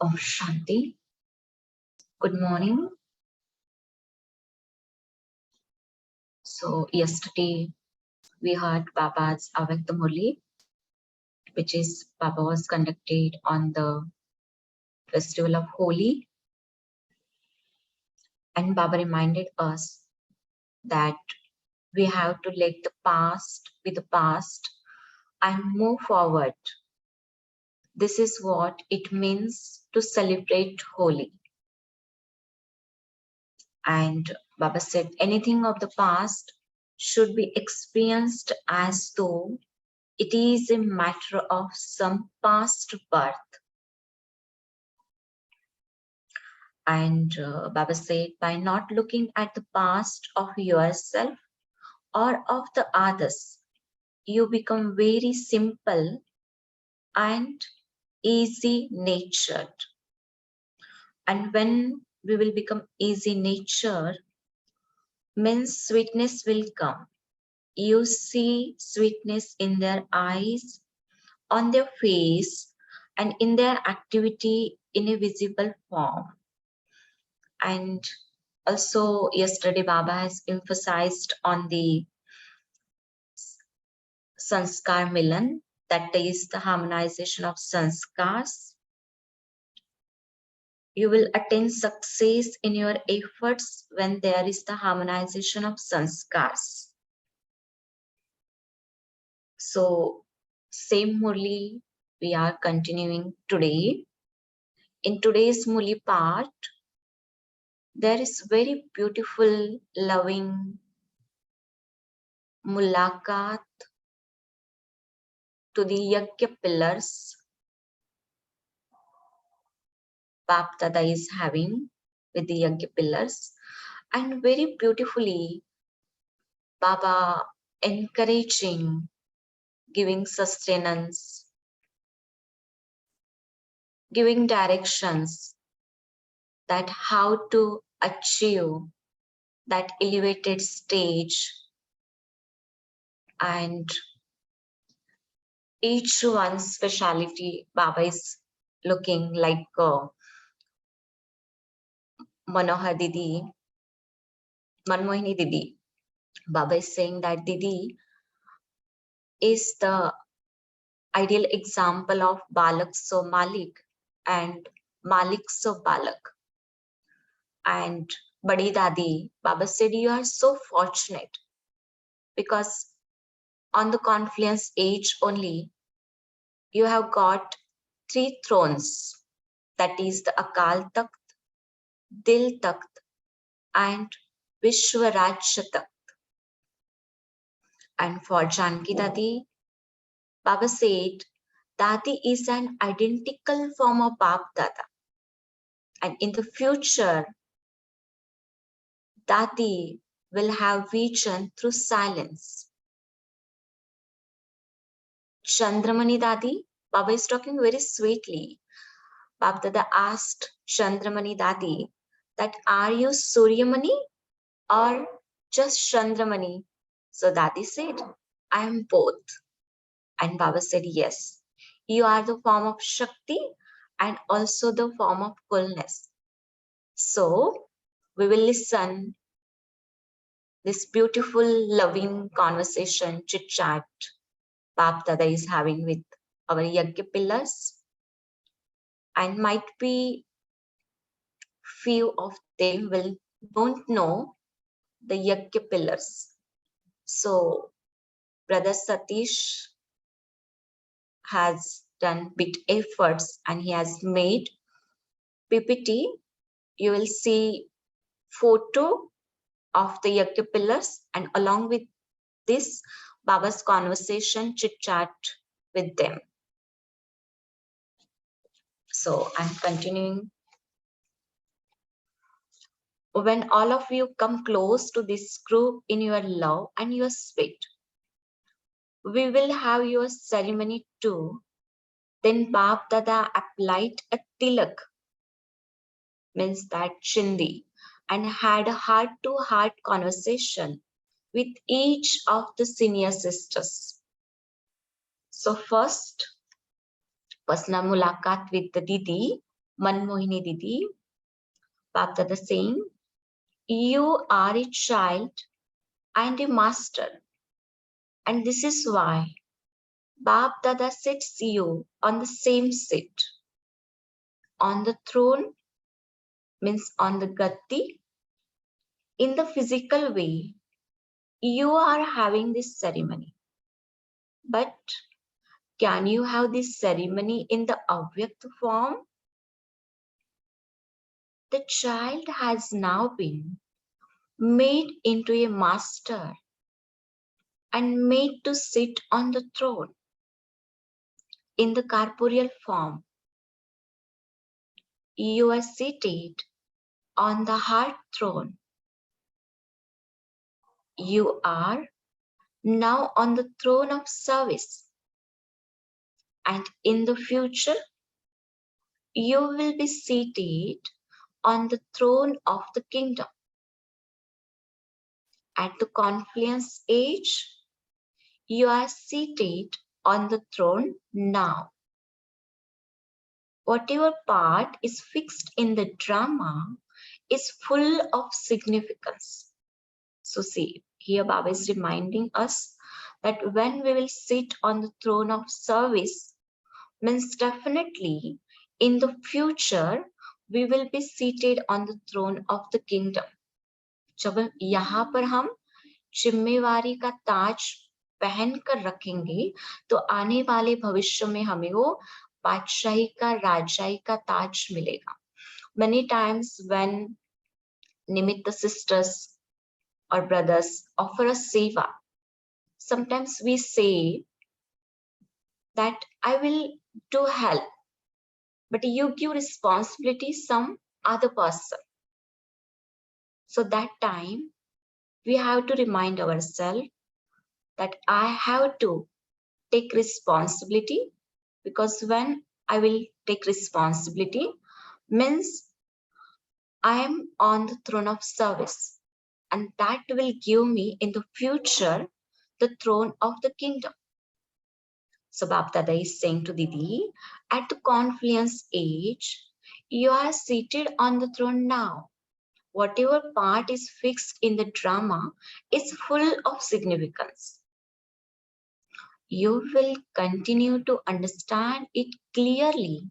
Om Shanti. Good morning. So yesterday we heard Baba's Avyakta Murli, which is Baba was conducted on the festival of Holi, and Baba reminded us that we have to let the past be the past and move forward. This is what it means to celebrate Holi. And Baba said anything of the past should be experienced as though it is a matter of some past birth. And Baba said, by not looking at the past of yourself or of the others, you become very simple and easy natured. And when we will become easy natured, means sweetness will come. You see sweetness in their eyes, on their face, and in their activity in a visible form. And also yesterday Baba has emphasized on the Sanskar Milan, that is the harmonization of sanskars. You will attain success in your efforts when there is the harmonization of sanskars. So same Murli we are continuing today. In today's Murli part, there is very beautiful, loving mulakat to the Yajna pillars Bap-Dada is having with the Yajna pillars, and very beautifully Baba encouraging, giving sustenance, giving directions that how to achieve that elevated stage, and each one's speciality Baba is looking like Manohar Didi, Manmohini Didi. Baba is saying that Didi is the ideal example of Balak so Malik and Malik so Balak. And Badi Dadi, Baba said, you are so fortunate because on the confluence age only, you have got 3 thrones, that is the Akal Takht, Dil Takht and Vishwarajya Takht. And for Janki Dadi, Baba said, Dadi is an identical form of Bap Dada. And in the future, Dadi will have vision through silence. Chandramani Dadi, Baba is talking very sweetly. Bap Dada asked Chandramani Dadi that, are you Suryamani or just Chandramani? So Dadi said, I am both. And Baba said, yes, you are the form of Shakti and also the form of coolness. So we will listen this beautiful, loving conversation, chit chat Bap Dada is having with our Yajna pillars, and might be few of them don't know the Yajna pillars. So Brother Satish has done big efforts and he has made PPT. You will see photo of the Yajna pillars, and along with this, Baba's conversation, chit chat with them. So I'm continuing. When all of you come close to this group in your love and your spirit, we will have your ceremony too. Then Bap Dada applied a tilak, means that chindi, and had a heart-to-heart conversation with each of the senior sisters. So first, personal mulakat with the Didi, Manmohini Didi, Bap Dada saying, you are a child and a master. And this is why Bap Dada sits you on the same seat. On the throne means on the gatti. In the physical way, you are having this ceremony. But can you have this ceremony in the avyakt form? The child has now been made into a master and made to sit on the throne in the corporeal form. You are seated on the heart throne. You are now on the throne of service. And in the future, you will be seated on the throne of the kingdom. At the confluence age, you are seated on the throne now. Whatever part is fixed in the drama is full of significance. So see, here Baba is reminding us that when we will sit on the throne of service, means definitely in the future, we will be seated on the throne of the kingdom. जब यहाँ पर हम जिम्मेवारी का ताज पहन कर रखेंगे तो आने वाले भविष्य में हमें वो बादशाही का राजाई का ताज मिलेगा. Many times when Nimitta sisters or brothers offer us seva, sometimes we say that I will do help, but you give responsibility some other person. So that time we have to remind ourselves that I have to take responsibility, because when I will take responsibility means I am on the throne of service, and that will give me in the future the throne of the kingdom. So Bap Dada is saying to Didi, at the confluence age, you are seated on the throne now. Whatever part is fixed in the drama is full of significance. You will continue to understand it clearly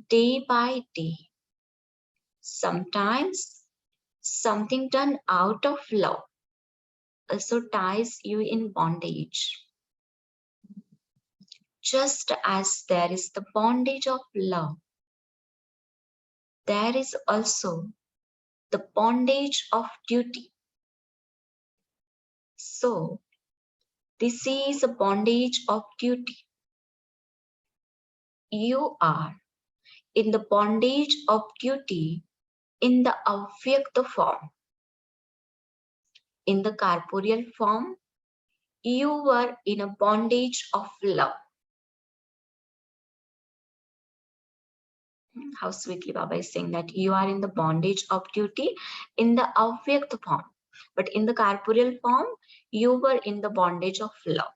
day by day. Sometimes something done out of love also ties you in bondage. Just as there is the bondage of love, there is also the bondage of duty. So, this is a bondage of duty. You are in the bondage of duty in the avyakta form. In the corporeal form, you were in a bondage of love. How sweetly Baba is saying that you are in the bondage of duty in the avyakta form. But in the corporeal form, you were in the bondage of love.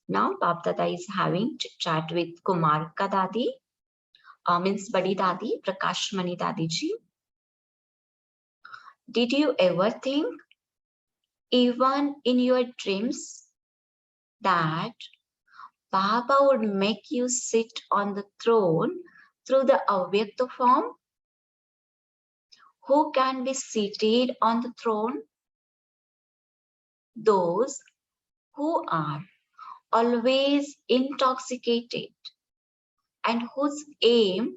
Now, Bap Dada is having chat with Kumar Ka Dadi, means Badi Dadi, Prakashmani Dadi ji. Did you ever think, even in your dreams, that Baba would make you sit on the throne through the avyakta form? Who can be seated on the throne? Those who are always intoxicated and whose aim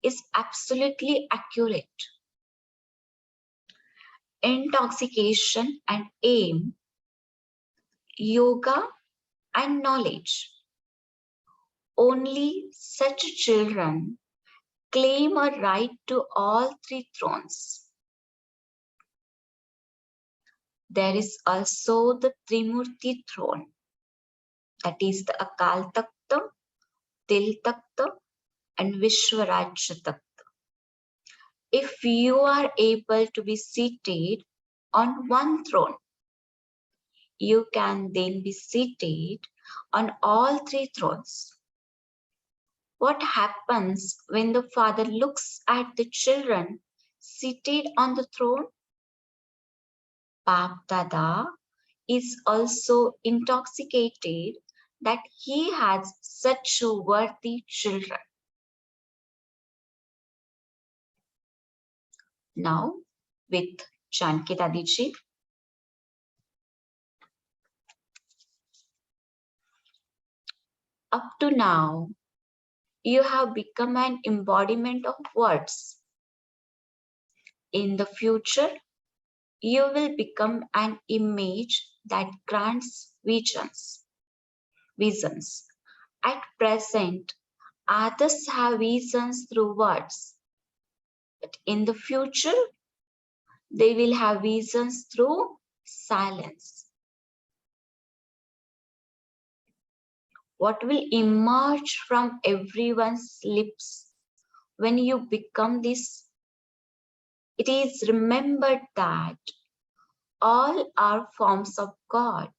is absolutely accurate. Intoxication and aim, yoga and knowledge. Only such children claim a right to all three thrones. There is also the Trimurti throne, that is the Akal Takhta, Til Takhta and Vishwarajya Takhta. If you are able to be seated on one throne, you can then be seated on all three thrones. What happens when the father looks at the children seated on the throne? Bap Dada is also intoxicated that he has such worthy children. Now, with Janki Dadiji. Up to now, you have become an embodiment of words. In the future, you will become an image that grants visions. At present, others have visions through words, but in the future, they will have visions through silence. What will emerge from everyone's lips when you become this? It is remembered that all are forms of God,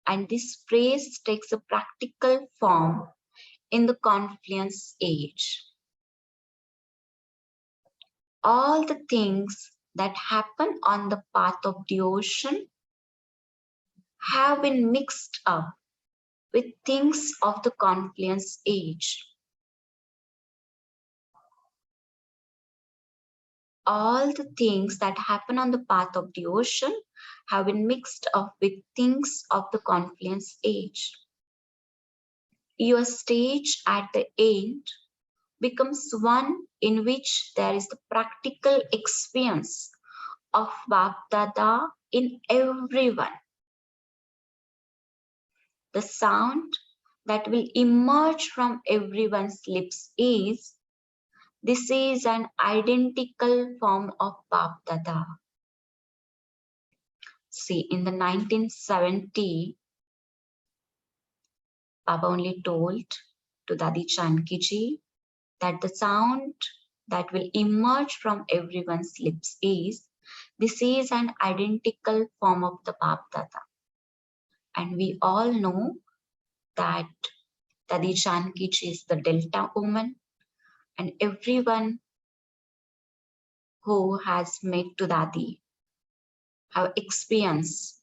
and this phrase takes a practical form in the confluence age. All the things that happen on the path of devotion have been mixed up with things of the confluence age. All the things that happen on the path of devotion have been mixed up with things of the confluence age. Your stage at the end becomes one in which there is the practical experience of Bapdada in everyone. The sound that will emerge from everyone's lips is, this is an identical form of Bapdada. See, in the 1970, Baba only told to Dadi Janki ji that the sound that will emerge from everyone's lips is, this is an identical form of the Bapdada. And we all know that Dadi Janki ji is the Delta woman, and everyone who has met to Dadi have experienced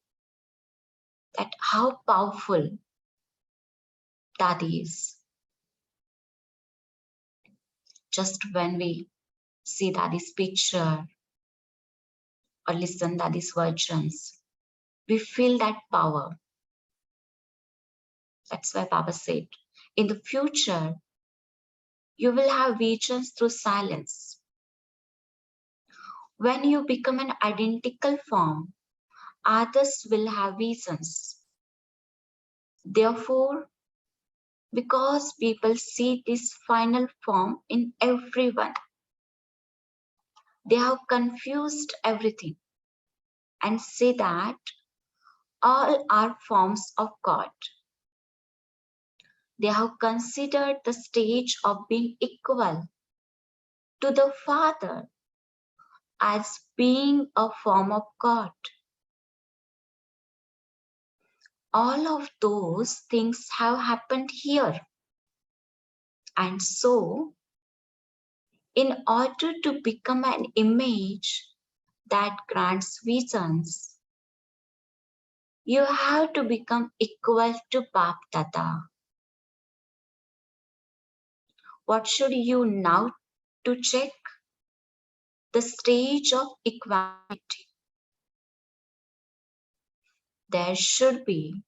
that how powerful Dadi is. Just when we see Dadi's picture or listen Dadi's versions, we feel that power. That's why Baba said, in the future, you will have visions through silence. When you become an identical form, others will have visions. Therefore, because people see this final form in everyone, they have confused everything and say that all are forms of God. They have considered the stage of being equal to the Father as being a form of God. All of those things have happened here. And so, in order to become an image that grants visions, you have to become equal to Bapdada. What should you now to check? The stage of equality. There should be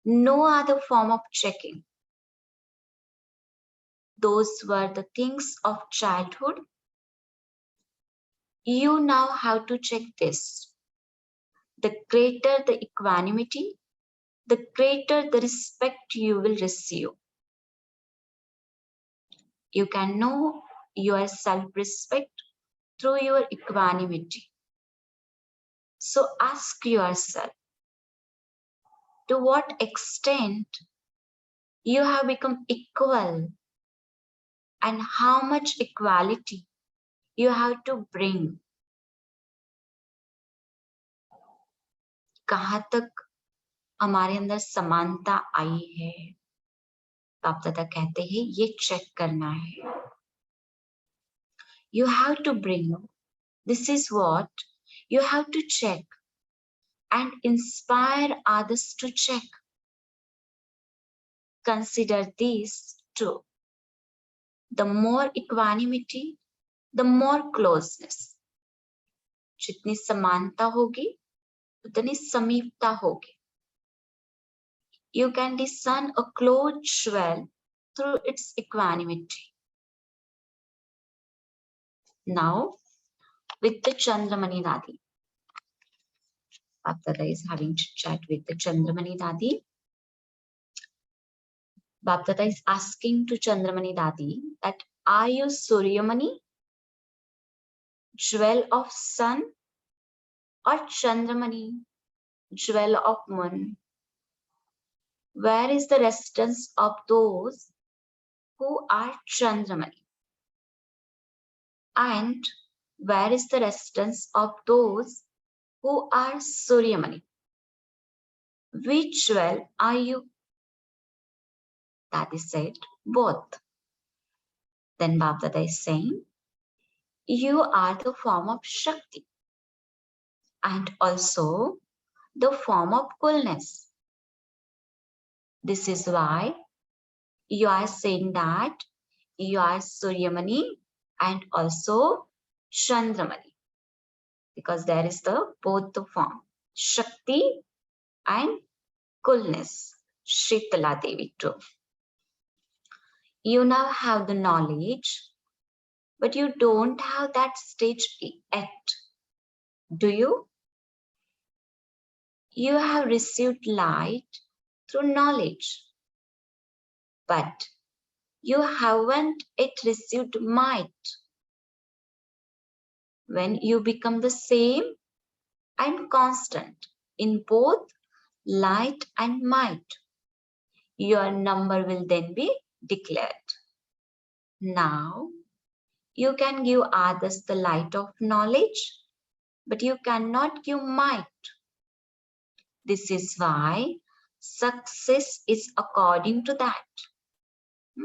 no other form of checking. Those were the things of childhood. You now have to check this. The greater the equanimity, the greater the respect you will receive. You can know your self-respect through your equanimity. So ask yourself, to what extent you have become equal and how much equality you have to bring. कहाँ तक हमारे अंदर समानता आई है? बाप दादा कहते हैं ये चेक करना है. You have to bring, this is what you have to check and inspire others to check. Consider these too. The more equanimity, the more closeness. जितनी समानता होगी उतनी समीपता होगी. You can discern a close jewel through its equanimity. Now, with the Chandramani Dadi. Bapdada is having chat with the Chandramani Dadi. Bapdada is asking to Chandramani Dadi that, are you Suryamani, jewel of sun, or Chandramani, jewel of moon? Where is the residence of those who are Chandramani? And where is the residence of those who are Suryamani? Which jewel are you? Dadi said, both. Then Bapdada is saying, you are the form of Shakti and also the form of coolness. This is why you are saying that you are Suryamani and also Chandramani, because there is both the form, Shakti and coolness, Shitala Devi too. You now have the knowledge, but you don't have that stage yet. Do you? You have received light through knowledge, but you haven't yet received might. When you become the same and constant in both light and might, your number will then be declared. Now, you can give others the light of knowledge, but you cannot give might. This is why success is according to that.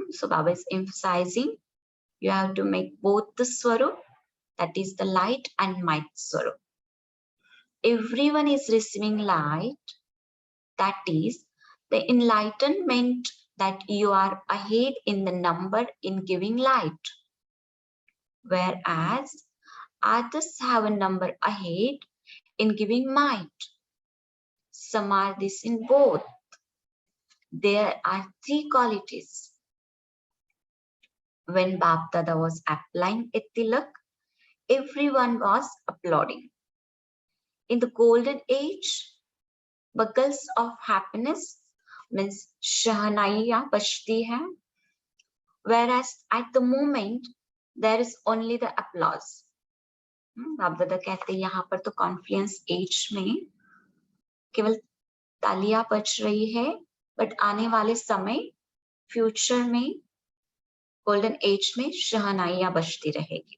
So Baba is emphasizing you have to make both the Swarup, that is the light and might Swarup. Everyone is receiving light, that is the enlightenment that you are ahead in the number in giving light. Whereas others have a number ahead in giving might. Some are this in both. There are three qualities. When Bapdada was applying a tilak, everyone was applauding. In the golden age, buckles of happiness means shahanaiya bajti hai. Whereas at the moment, there is only the applause. Bapdada कहते हैं यहाँ पर तो Confluence as में केवल तालियां बज रही है, बट आने वाले समय फ्यूचर में गोल्डन एज में शहनाइयां बजती रहेगी.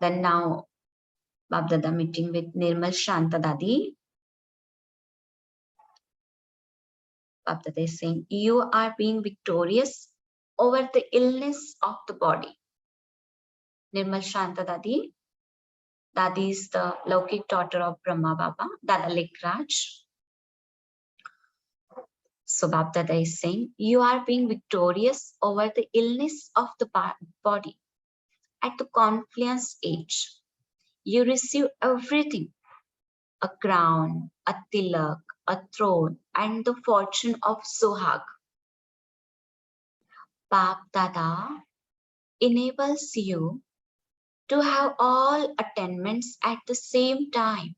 Then now Bapdada meeting with Nirmal Shanta Dadi. Bapdada is saying, you are being victorious over the illness of the body. Nirmal Shanta Dadi. Dadi is the Laukik daughter of Brahma Baba, Dada Likraj. So Bapdada is saying, you are being victorious over the illness of the body. At the confluence age, you receive everything, a crown, a tilak, a throne, and the fortune of Sohag. Bapdada enables you to have all attainments at the same time,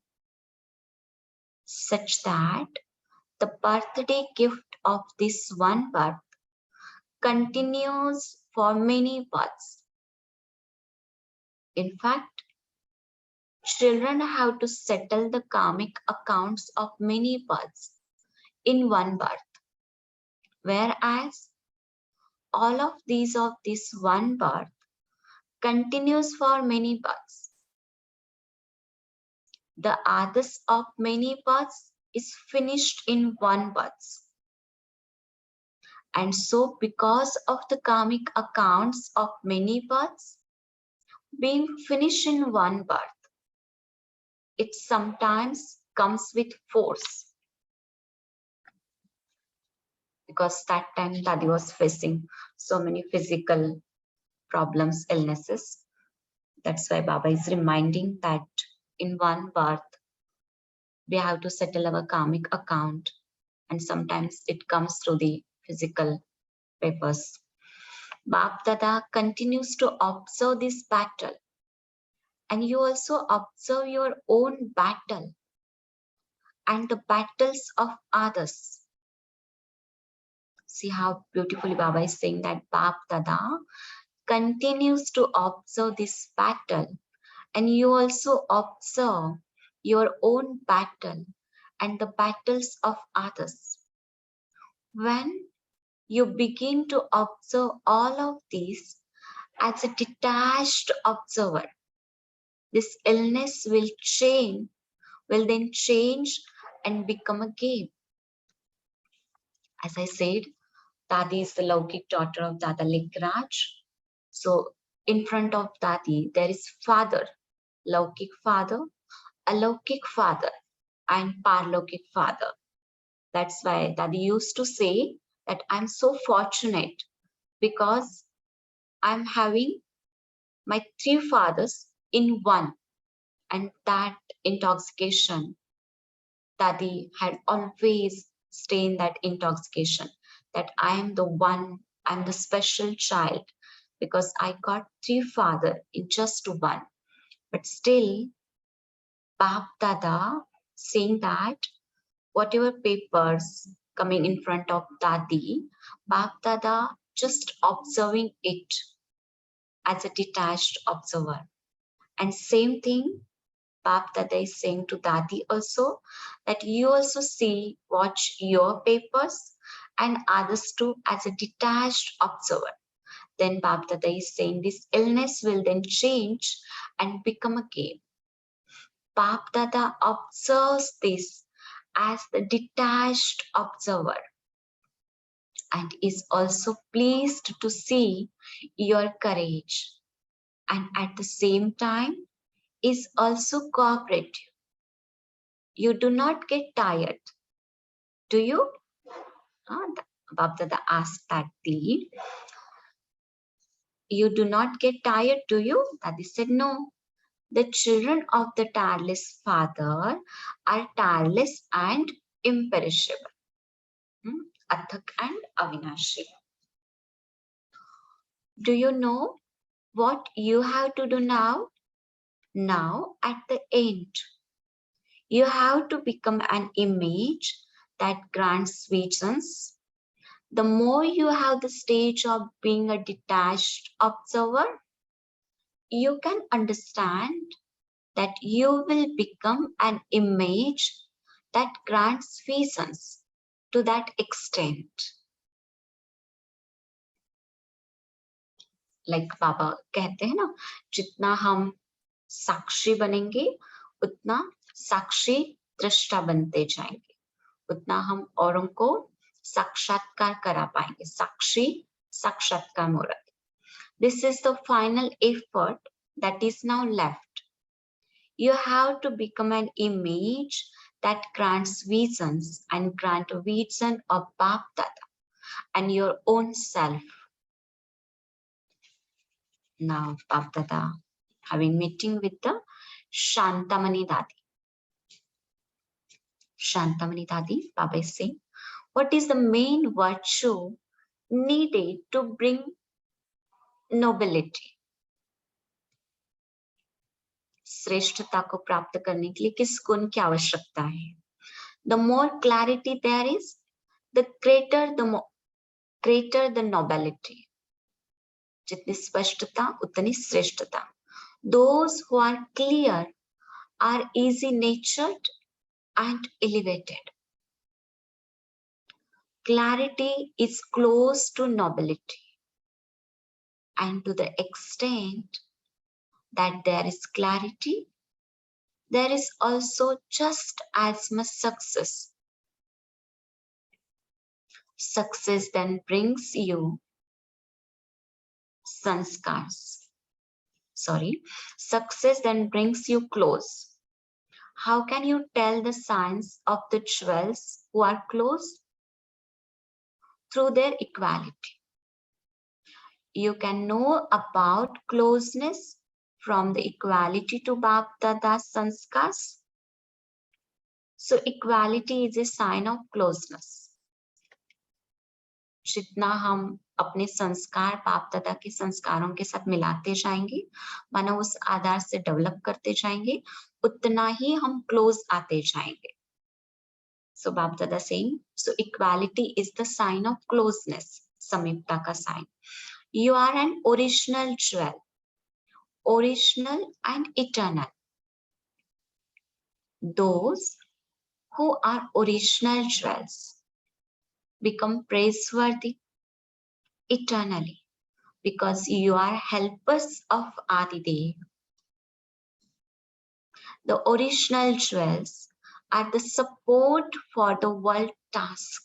such that the birthday gift of this one birth continues for many births. In fact, children have to settle the karmic accounts of many births in one birth, whereas all of these of this one birth continues for many births. The others of many births is finished in one birth. And so because of the karmic accounts of many births being finished in one birth, it sometimes comes with force. Because that time Dadi was facing so many physical problems, illnesses. That's why Baba is reminding that in one birth, we have to settle our karmic account. And sometimes it comes through the physical papers. Bap Dada continues to observe this battle. And you also observe your own battle and the battles of others. See how beautifully Baba is saying that Bap Dada continues to observe this battle, and you also observe your own battle and the battles of others. When you begin to observe all of these as a detached observer, this illness will then change and become a game. As I said, Dadi is the Laukik daughter of Dada Likraj. So in front of Dadi, there is father, Laukik father, Alaukik father, and Parlokik father. That's why Dadi used to say that I'm so fortunate because I'm having my three fathers in one. And that intoxication, Dadi had always stayed in that intoxication, that I am the one, I'm the special child because I got three fathers in just one. But still, Bap Dada saying that whatever papers coming in front of Dadi, Bap Dada just observing it as a detached observer. And same thing, Bap Dada is saying to Dadi also, that you also watch your papers and others too as a detached observer. Then Bap Dada is saying this illness will then change and become a game. Bap Dada observes this as the detached observer and is also pleased to see your courage, and at the same time is also cooperative. You do not get tired, do you? Bap Dada asked Dadi. You do not get tired, do you? Dadi said no. The children of the tireless father are tireless and imperishable. Athak and Avinashi. Do you know what you have to do now? Now, at the end, you have to become an image that grants visions. The more you have the stage of being a detached observer, you can understand that you will become an image that grants visions to that extent. Like बाबा कहते हैं ना, जितना हम साक्षी बनेंगे उतना साक्षी दृष्टा बनते जाएंगे, उतना हम औरों को साक्षात्कार करा पाएंगे. साक्षी साक्षात्कार मूर्त. This is the final effort that is now left. You have to become an image that grants visions and grant a vision of Bap Dada and your own self. Now, Bap Dada having meeting with the Shantamani Dadi. Shantamani Dadi, Baba is saying, what is the main virtue needed to bring nobility? श्रेष्ठता को प्राप्त करने के लिए किस गुण की आवश्यकता है? The more clarity there is, the greater the nobility. जितनी स्पष्टता उतनी श्रेष्ठता. Those who are clear are easy natured and elevated. Clarity is close to nobility, and to the extent that there is clarity, there is also just as much success. Success then brings you sanskars. Success then brings you close. How can you tell the signs of the jewels who are close? Through their equality. You can know about closeness from the equality to Bap Dada's sanskars. So equality is a sign of closeness. जितना हम अपने संस्कार बाप दादा के संस्कारों के साथ मिलाते जाएंगे, मानो उस आधार से डेवलप करते जाएंगे, उतना ही हम क्लोज आते जाएंगे. So Bap Dada saying, so equality is the sign of closeness, samipta ka sign. You are an original jewel, original and eternal. Those who are original jewels become praiseworthy eternally because you are helpers of Adidev. The original jewels are the support for the world task.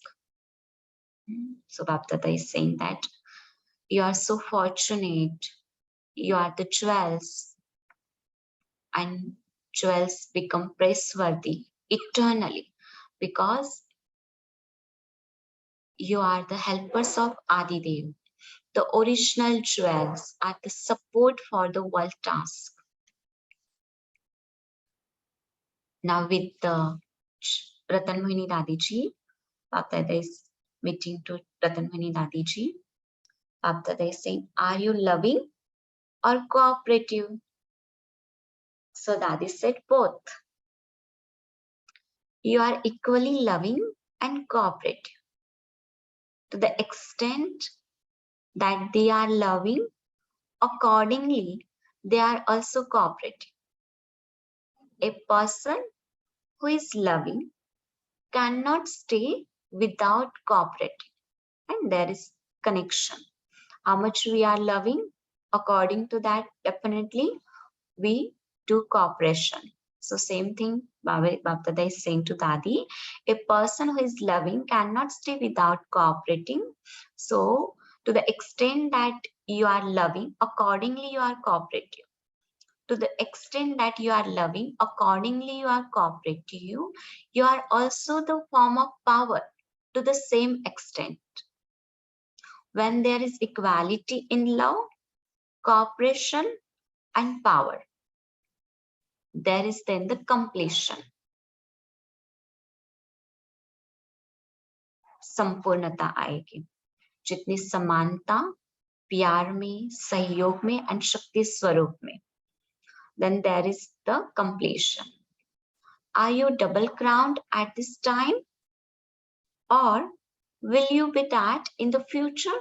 So Bap Dada is saying that you are so fortunate, you are the jewels, and jewels become praiseworthy eternally because you are the helpers of Adidev. The original jewels are the support for the world task. Now with the Ratan Mohini Dadiji, Bap Dada is meeting to Ratan Mohini Dadiji. Bap Dada is saying, are you loving or cooperative? So Dadi said both. You are equally loving and cooperative. To the extent that they are loving, accordingly, they are also cooperative. A person who is loving cannot stay without cooperating. And there is connection. How much we are loving, according to that, definitely we do cooperation. So same thing Bap Dada is saying to Dadi, a person who is loving cannot stay without cooperating. So to the extent that you are loving, accordingly you are cooperative. To the extent that you are loving, accordingly you are cooperative. You are also the form of power to the same extent. When there is equality in love, cooperation and power, there is then the completion. संपूर्णता आएगी. जितनी समानता प्यार में, सहयोग में and शक्ति स्वरूप में, then there is the completion. Are you double crowned at this time, or will you be that in the future?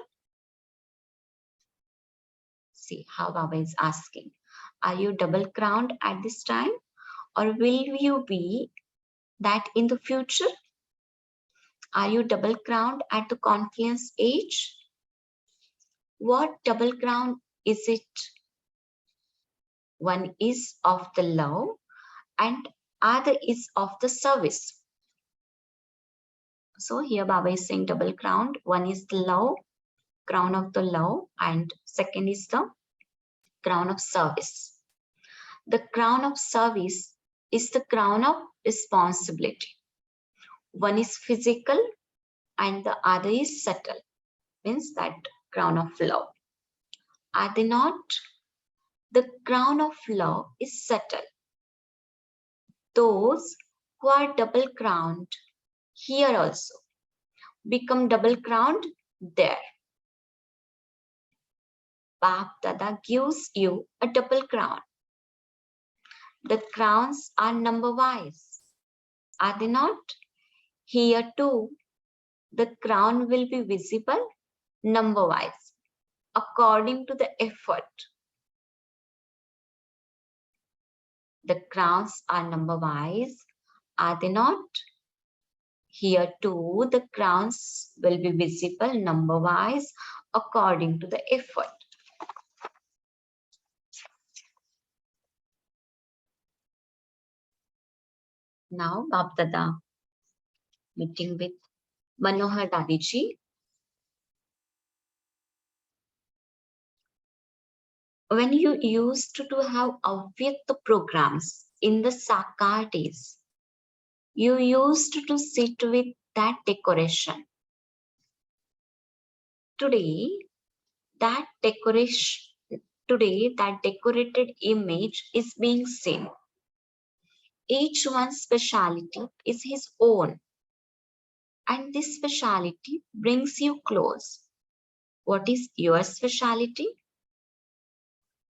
See how Baba is asking. Are you double crowned at this time, or will you be that in the future? Are you double crowned at the confluence age? What double crown is it? One is of the love and other is of the service. So here Baba is saying double crowned. One is the love, crown of the love, and second is the crown of service. The crown of service is the crown of responsibility. One is physical and the other is subtle, means that crown of love. Are they not? The crown of love is subtle. Those who are double crowned here also become double crowned there. Bap Dada gives you a double crown. The crowns are number wise. Are they not? Here too, the crown will be visible number wise according to the effort. The crowns are number wise. Are they not? Here too, the crowns will be visible number wise according to the effort. Now, Bap Dada meeting with Manohar Dadiji. when you used to have Avyakta programs in the Sakar days, you used to sit with that decoration. Today, that decoration, today that decorated image is being seen. Each one's speciality is his own, and this speciality brings you close. What is your speciality?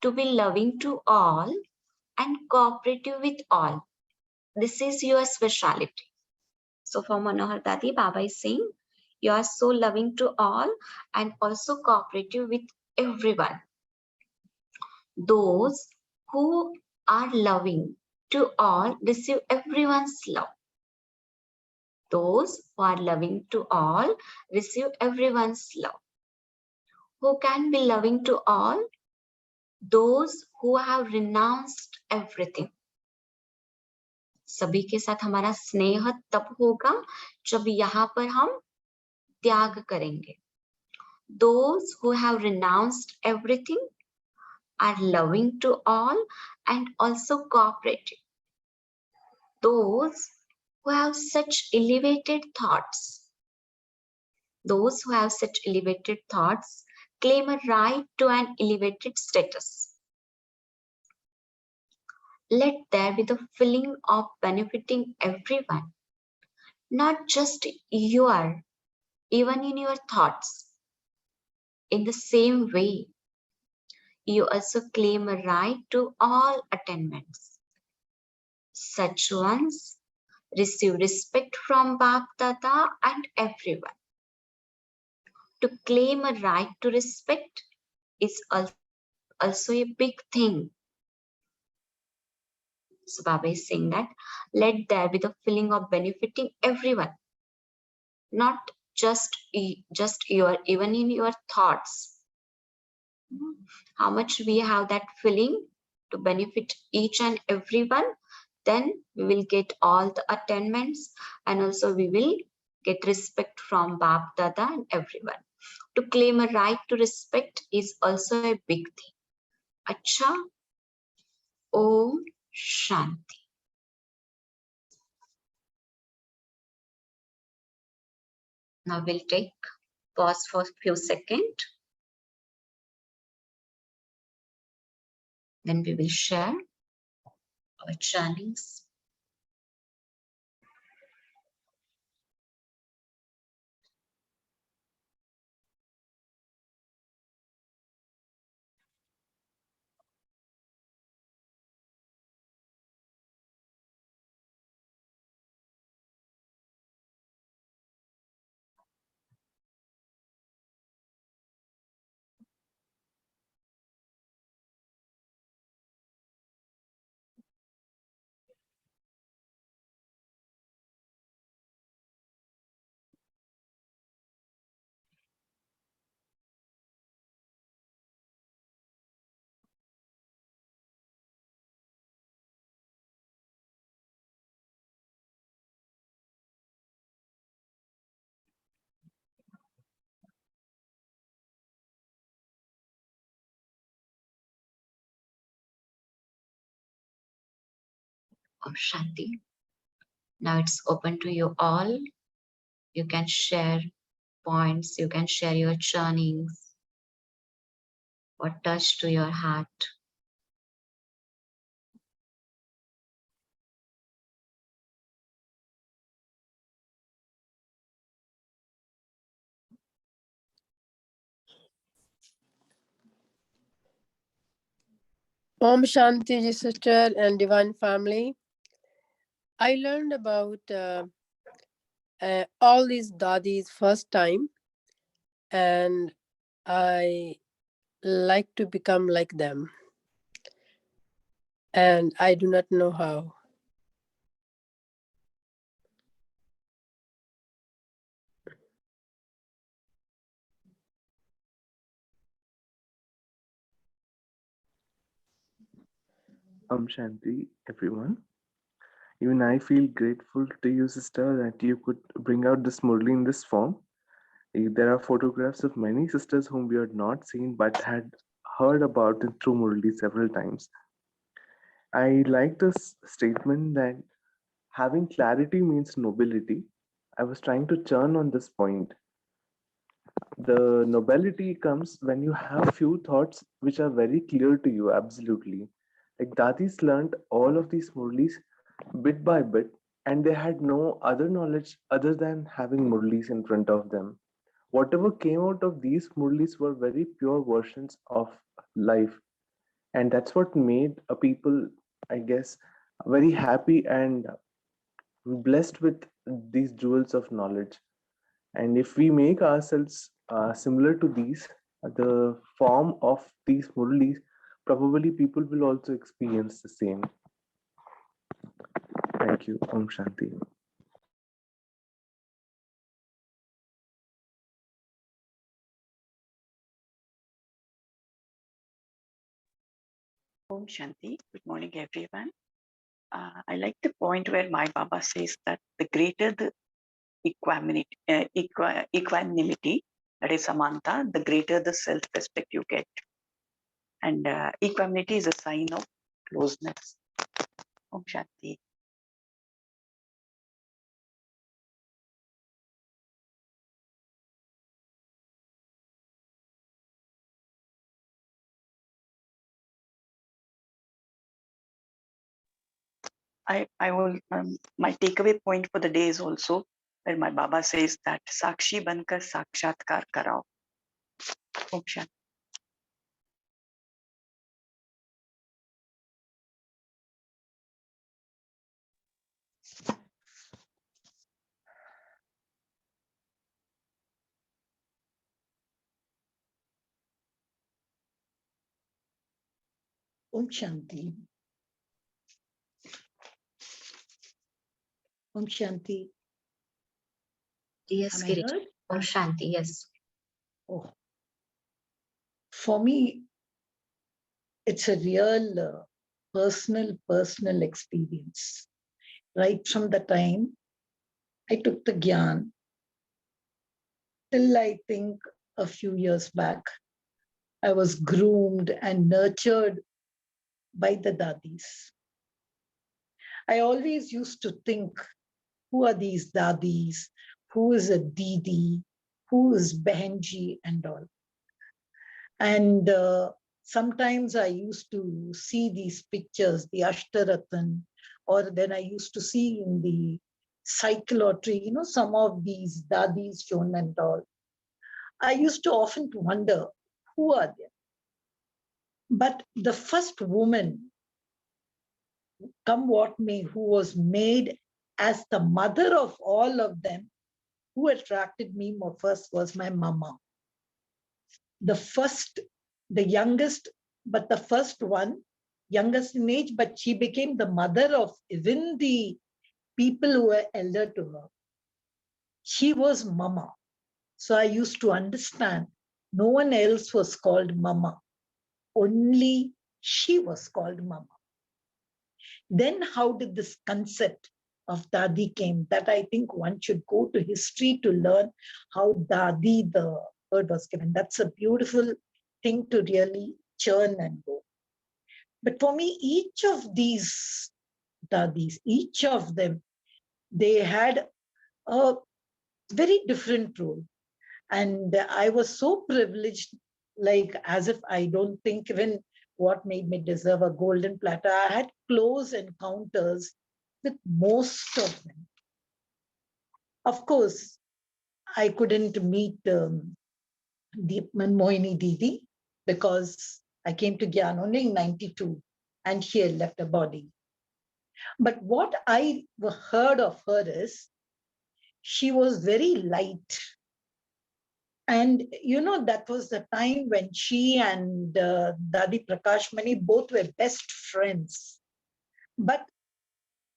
To be loving to all and cooperative with all. This is your speciality. So for Manohar Dadi, Baba is saying, you are so loving to all and also cooperative with everyone. Those who are loving to all receive everyone's love. Those who are loving to all receive everyone's love. Who can be loving to all? Those who have renounced everything. सभी के साथ हमारा स्नेह तब होगा जब यहाँ पर हम त्याग करेंगे. Those who have renounced everything are loving to all and also cooperative. Those who have such elevated thoughts, those who have such elevated thoughts claim a right to an elevated status. Let there be the feeling of benefiting everyone, not just your, even in your thoughts. In the same way, you also claim a right to all attainments. Such ones receive respect from Bap Dada and everyone. To claim a right to respect is also a big thing. So Baba is saying that let there be the feeling of benefiting everyone, not just your, even in your thoughts. How much we have that feeling to benefit each and everyone, then we will get all the attainments and also we will get respect from Bap Dada and everyone. To claim a right to respect is also a big thing. Acha, Om Shanti. Now we'll take pause for a few seconds. Then we will share our churnings. Om Shanti. Now it's open to you all. You can share points, you can share your churnings, what touch to your heart. Om Shanti Ji, sister and divine family. I learned about all these dadis first time, and I like to become like them, and I do not know how. Shanti, everyone. Even I feel grateful to you, sister, that you could bring out this Murli in this form. There are photographs of many sisters whom we had not seen but had heard about it through Murli several times. I like this statement that having clarity means nobility. I was trying to churn on this point. The nobility comes when you have few thoughts which are very clear to you, absolutely. Like Dadis learned all of these Murlis bit by bit, and they had no other knowledge other than having Murlis in front of them. Whatever came out of these Murlis were very pure versions of life, and that's what made a people, I guess, very happy and blessed with these jewels of knowledge. And if we make ourselves similar to these, the form of these murlis, probably people will also experience the same. Thank you. Om Shanti. Om Shanti. Good morning, everyone. I like the point where my Baba says that the greater the equanimity, that is Samanta, the greater the self-respect you get. And equanimity is a sign of closeness. Om Shanti. I will, my takeaway point for the day is also where my Baba says that Sakshi bankar sakshatkar karao. Om Shanti. Om Shanti. Om Shanti. Yes, Am I Girish. heard? Om Shanti, yes. Oh. For me, it's a real personal experience. Right from the time I took the Gyan till I think a few years back, I was groomed and nurtured by the Dadis. I always used to think, who are these Dadis? Who is a Didi? Who is Behenji and all? And sometimes I used to see these pictures, the Ashtaratan, or then I used to see in the cyclotry, some of these Dadis shown and all. I used to often wonder, who are they? But the first woman, come what may, who was made as the mother of all of them, who attracted me more first was my mama. The youngest, but the first one, youngest in age, but she became the mother of even the people who were elder to her. She was Mama. So I used to understand no one else was called Mama. Only she was called Mama. Then how did this concept of Dadi came? That I think one should go to history to learn how Dadi, the word was given. That's a beautiful thing to really churn and go. But for me, each of these Dadis, each of them, they had a very different role. And I was so privileged, like as if I don't think even what made me deserve a golden platter. I had close encounters with most of them. Of course, I couldn't meet Moini Didi because I came to Gyan only in 92 and she had left her body. But what I heard of her is she was very light. And, that was the time when she and Dadi Prakash Mani both were best friends. But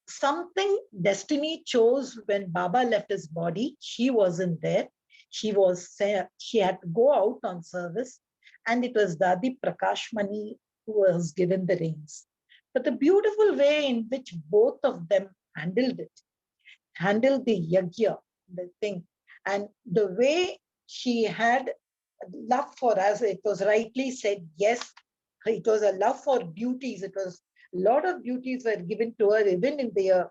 something destiny chose when Baba left his body, she wasn't there. She had to go out on service. And it was Dadi Prakash Mani who was given the reins. But the beautiful way in which both of them handled the yajna, the thing, and the way she had love for us. It was rightly said, yes, it was a love for duties. It was a lot of duties were given to her even in the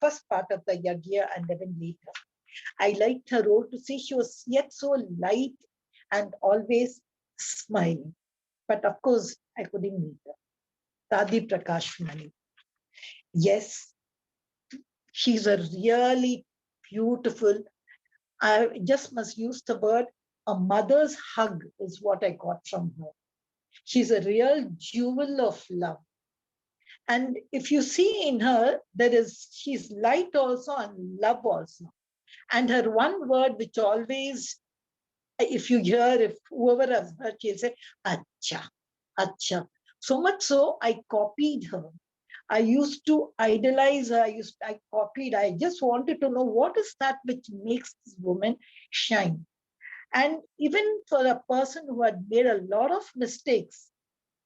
first part of the yajna and even later. I liked her role to see she was yet so light and always smiling. But of course, I couldn't meet her. Dadi Prakash Mani. Yes, she's a really beautiful, I just must use the word, a mother's hug is what I got from her. She's a real jewel of love. And if you see in her, she's light also and love also. And her one word, which always, if you hear, if whoever has heard, she'll say, Acha, Acha. So much so, I copied her. I used to idolize her. I copied. I just wanted to know what is that which makes this woman shine. And even for a person who had made a lot of mistakes,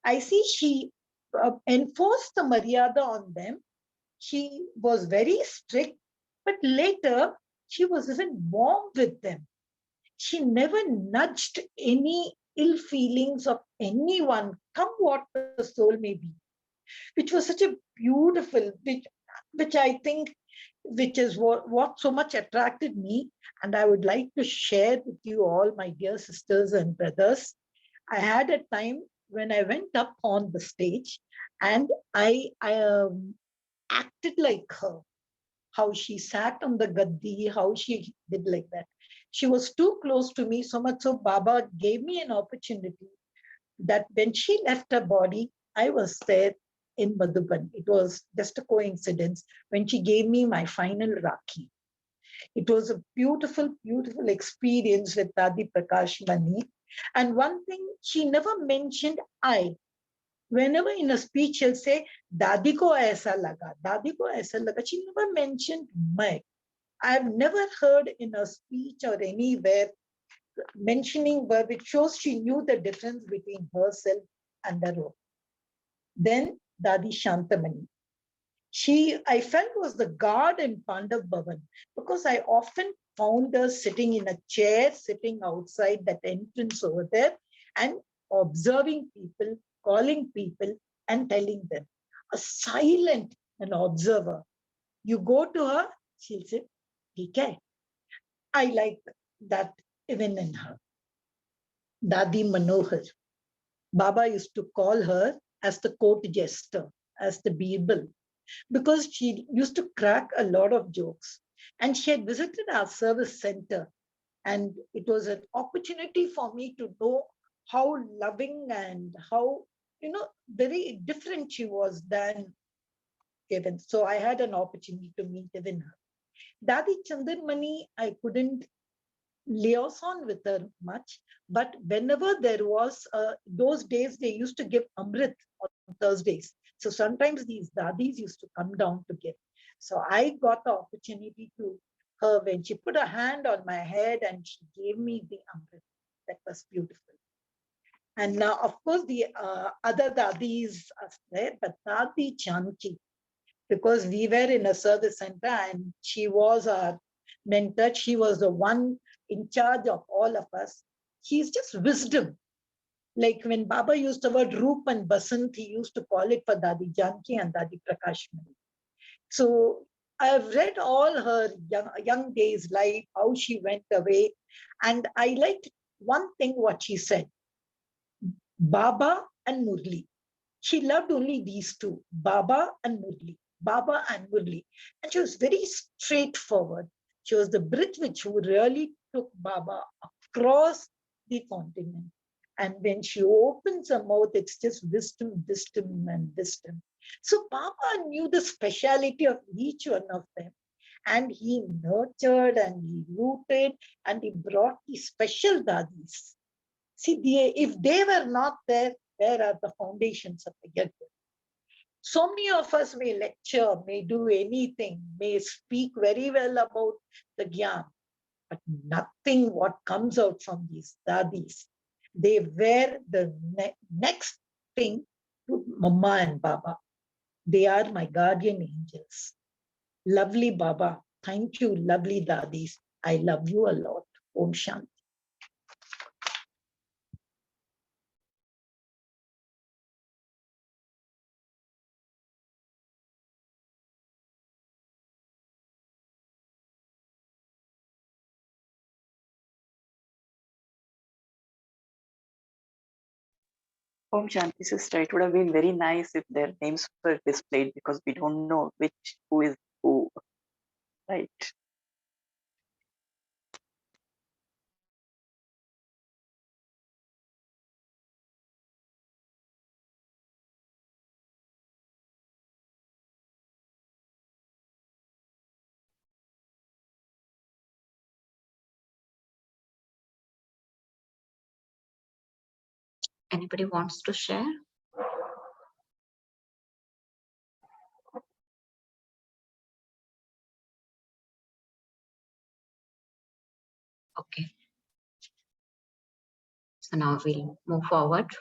I see she enforced the Maryada on them. She was very strict, but later she was even warm with them. She never nudged any ill feelings of anyone, come what the soul may be, which was such a beautiful, which I think, which is what so much attracted me. And I would like to share with you all, my dear sisters and brothers. I had a time when I went up on the stage and I acted like her, how she sat on the gaddi, how she did like that. She was too close to me, so much so Baba gave me an opportunity that when she left her body, I was there in Madhuban. It was just a coincidence when she gave me my final Rakhi. It was a beautiful, beautiful experience with Dadi Prakash Mani. And one thing, she never mentioned I. Whenever in a speech she'll say, Dadi ko aisa laga, Dadi ko aisa laga. She never mentioned my. I've never heard in a speech or anywhere mentioning her, which shows she knew the difference between herself and the role. Then Dadi Shantamani. She, I felt, was the guard in Pandav Bhavan because I often found her sitting in a chair, sitting outside that entrance over there and observing people, calling people and telling them. A silent an observer. You go to her, she'll say, okay. I like that even in her. Dadi Manohar. Baba used to call her as the court jester, as the Birbal, because she used to crack a lot of jokes. And she had visited our service center. And it was an opportunity for me to know how loving and how, very different she was than Kevin. So I had an opportunity to meet even her. Dadi Chandanmani, I couldn't liaison with her much, but whenever there was, those days they used to give Amrit on Thursdays. So sometimes these dadis used to come down to give. So I got the opportunity to her when she put a hand on my head and she gave me the Amrit. That was beautiful. And now, of course, the other dadis are there, but Dadi Chanchi, because we were in a service center and she was our mentor. She was the one in charge of all of us. She's just wisdom. Like when Baba used the word Roop and Basant, he used to call it for Dadi Janki and Dadi Prakash Mani. So I've read all her young days' life, how she went away. And I liked one thing what she said, Baba and Murli. She loved only these two, Baba and Murli. Baba and Murli. And she was very straightforward. She was the bridge which really took Baba across the continent. And when she opens her mouth, it's just wisdom, wisdom, and wisdom. So Baba knew the speciality of each one of them. And he nurtured and he rooted and he brought the special dadis. See, if they were not there, where are the foundations of the Yajna? So many of us may lecture, may do anything, may speak very well about the Gyan, but nothing what comes out from these dadis. They were the next thing to Mama and Baba. They are my guardian angels. Lovely Baba. Thank you, lovely dadis. I love you a lot. Om Shanti. Om Shanti sister, it would have been very nice if their names were displayed because we don't know who is who, right? Anybody wants to share? Okay. So now we'll move forward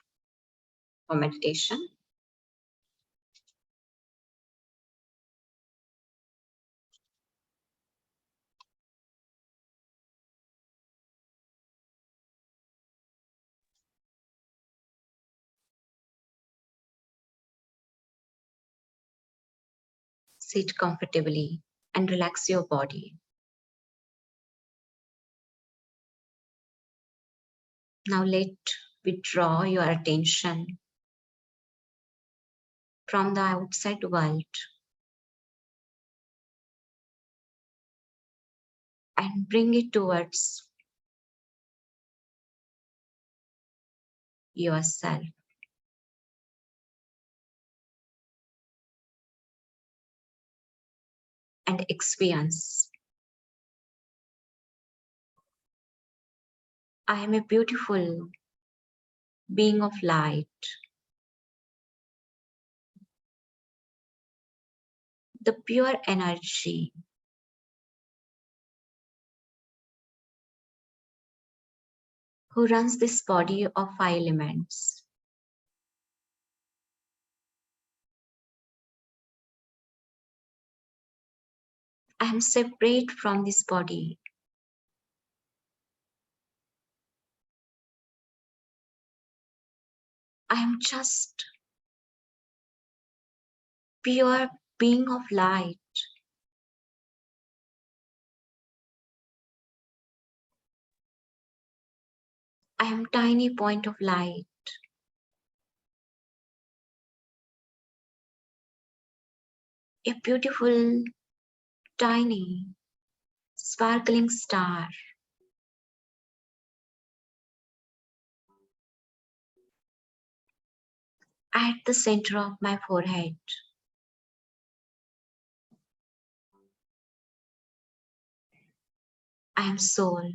for meditation. Sit comfortably and relax your body. Now withdraw your attention from the outside world and bring it towards yourself. And experience. I am a beautiful being of light. The pure energy who runs this body of 5 elements. I am separate from this body. I am just pure being of light. I am tiny point of light. A beautiful, tiny, sparkling star. At the center of my forehead. I am soul,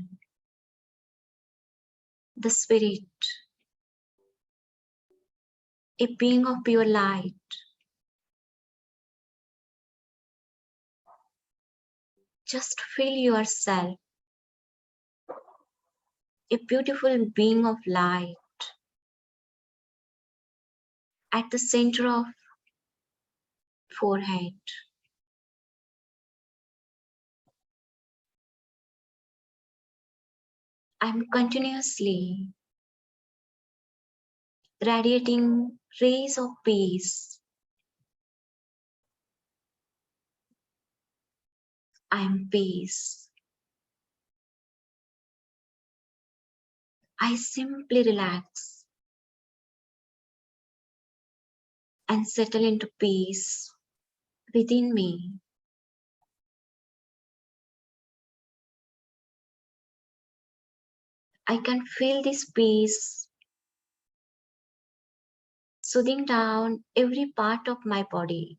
the spirit, a being of pure light. Just feel yourself, a beautiful being of light, at the center of forehead. I am continuously radiating rays of peace. I am peace. I simply relax and settle into peace within me. I can feel this peace soothing down every part of my body.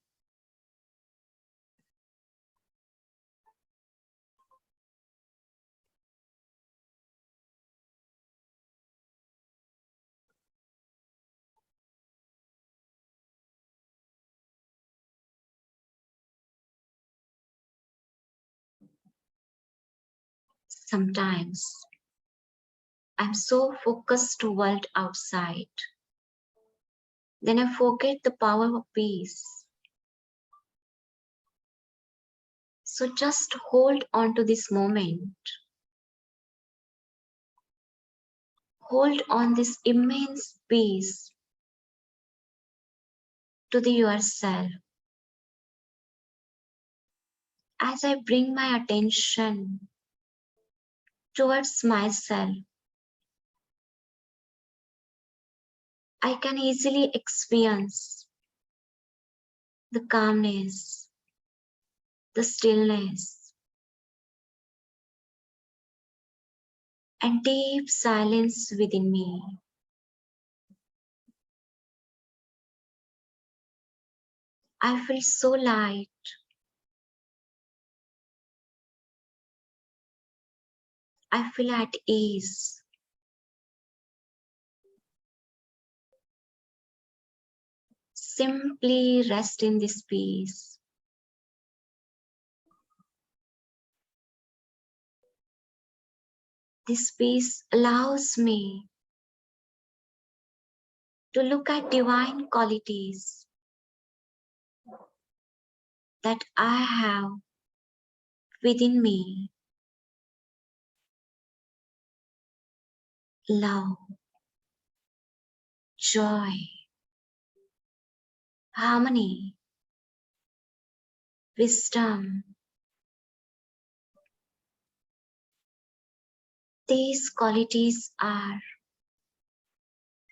Sometimes I'm so focused to world outside. Then I forget the power of peace. So just hold on to this moment. Hold on this immense peace to yourself. As I bring my attention towards myself, I can easily experience the calmness, the stillness, and deep silence within me. I feel so light. I feel at ease. Simply rest in this peace. This peace allows me to look at divine qualities that I have within me. Love, joy, harmony, wisdom. These qualities are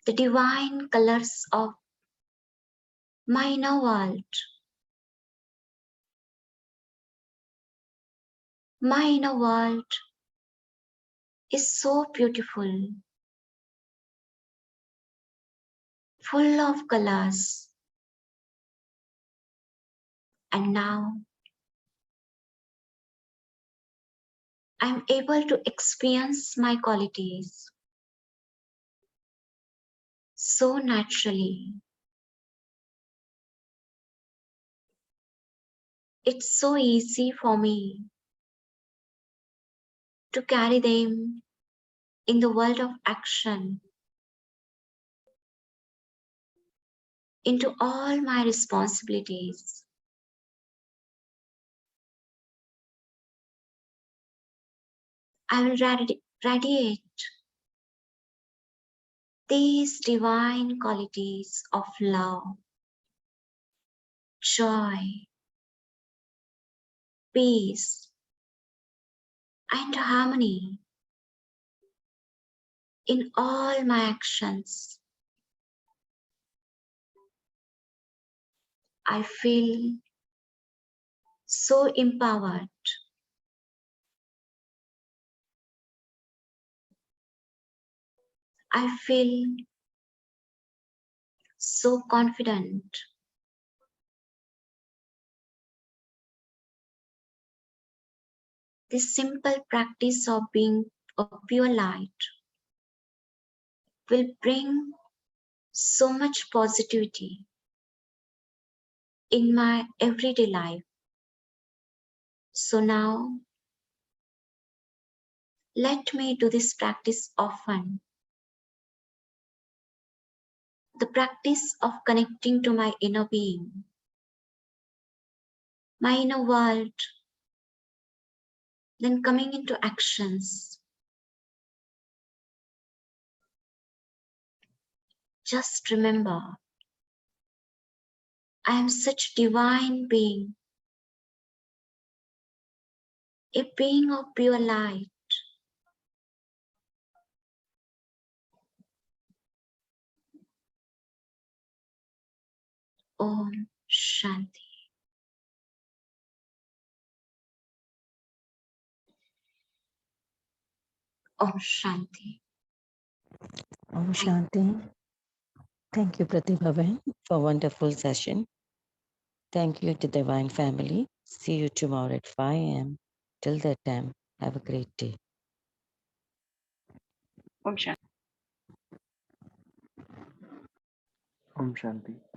the divine colors of my inner world. My inner world is so beautiful, full of colors. And now I'm able to experience my qualities so naturally. It's so easy for me to carry them in the world of action into all my responsibilities. I will radiate these divine qualities of love, joy, peace, and harmony in all my actions. I feel so empowered. I feel so confident. This simple practice of being a pure light will bring so much positivity in my everyday life. So now, let me do this practice often. The practice of connecting to my inner being, my inner world, then coming into actions. Just remember, I am such divine being, a being of pure light. Om Shanti. Om Shanti. Om Shanti. Thank you, Pratibha Bhen, for a wonderful session. Thank you to Divine Family. See you tomorrow at 5 a.m. Till that time, have a great day. Om Shanti. Om Shanti.